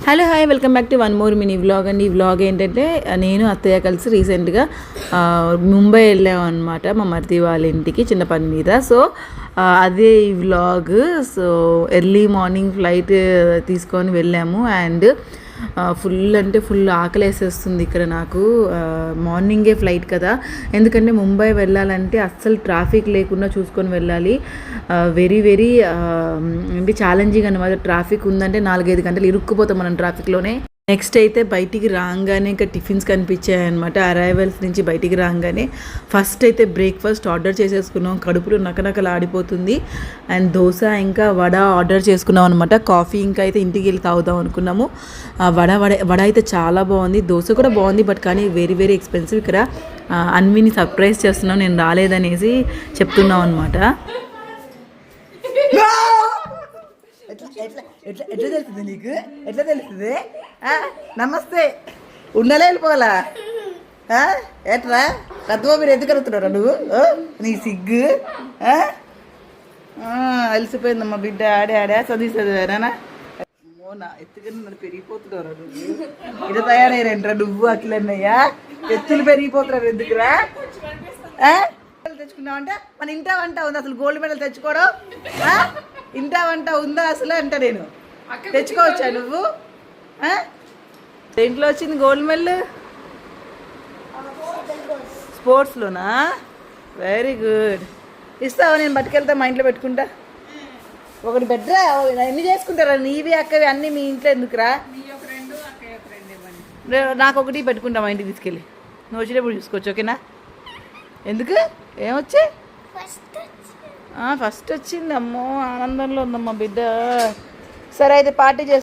Hello hi welcome back to one more mini vlog అండి. ఈ vlog ఏంటంటే నేను అత్తయ్య కలిసి రీసెంట్గా ముంబై వెళ్ళాము అనమాట, మా మరిది వాళ్ళ ఇంటికి చిన్న పని మీద. సో అదే ఈ vlog. So early morning flight తీసుకొని వెళ్ళాము అండ్ ఫుల్ అంటే ఫుల్ ఆకలి వేసేస్తుంది ఇక్కడ నాకు. మార్నింగే ఫ్లైట్ కదా, ఎందుకంటే ముంబై వెళ్ళాలంటే అస్సలు ట్రాఫిక్ లేకుండా చూసుకొని వెళ్ళాలి. వెరీ వెరీ అంటే ఛాలెంజింగ్ అనమాట. ట్రాఫిక్ ఉందంటే 4-5 గంటలు ఇరుక్కుపోతాం మనం ట్రాఫిక్లోనే. నెక్స్ట్ అయితే బయటికి రాగానే ఇంకా టిఫిన్స్ కనిపించాయి అనమాట. అరైవల్స్ నుంచి బయటికి రాగానే ఫస్ట్ అయితే బ్రేక్ఫాస్ట్ ఆర్డర్ చేసేసుకున్నాం. కడుపులో నకనకలు ఆడిపోతుంది. అండ్ దోశ ఇంకా వడ ఆర్డర్ చేసుకున్నాం అనమాట. కాఫీ ఇంకా అయితే ఇంటికి వెళ్ళి తాగుదాం అనుకున్నాము. వడ అయితే చాలా బాగుంది, దోశ కూడా బాగుంది, బట్ కానీ వెరీ వెరీ ఎక్స్పెన్సివ్. ఇక్కడ అన్విని సర్ప్రైజ్ చేస్తున్నాం, నేను రాలేదనేసి చెప్తున్నాం అనమాట. ఎట్లా తెలుస్తుంది నీకు? ఎట్లా తెలుస్తుంది? నమస్తే ఉండలే వెళ్ళిపోవాలా? ఎట్రా పెద్దవా మీరు ఎందుకు అడుగుతున్నారా నువ్వు? నీ సిగ్గు అలసిపోయిందమ్మా బిడ్డ. ఆడే చదివేనా నా ఎత్తుకని నన్ను పెరిగిపోతున్నారా నువ్వు? ఇలా తయారయ్యారంటరా నువ్వు అట్లన్నయ్యా? ఎత్తులు పెరిగిపోతున్నారు ఎందుకురా? తెచ్చుకున్నావంటే మన ఇంటా వంట ఉంది అసలు గోల్డ్ మెడల్ తెచ్చుకోవడం? ఇంటా వంట ఉందా అసలు అంట. నేను తెచ్చుకోవచ్చా నువ్వు? దేంట్లో వచ్చింది గోల్డ్ మెడల్? స్పోర్ట్స్లోనా? Very good. ఇస్తావా? నేను పట్టుకెళ్తా, మా ఇంట్లో పెట్టుకుంటా. ఒకటి బెడ్రా ఎన్ని చేసుకుంటారా? నీవి అక్కవి అన్నీ మీ ఇంట్లో ఎందుకురా? నాకు ఒకటి పెట్టుకుంటా మా ఇంటికి తీసుకెళ్ళి. నువ్వు వచ్చినప్పుడు చూసుకోవచ్చు, ఓకేనా? ఎందుకు? ఏమొచ్చాయి? ఫస్ట్ వచ్చింది. అమ్మో ఆనందంలో ఉందమ్మా బిడ్డ. సరే అయితే పార్టీ చేస్తా.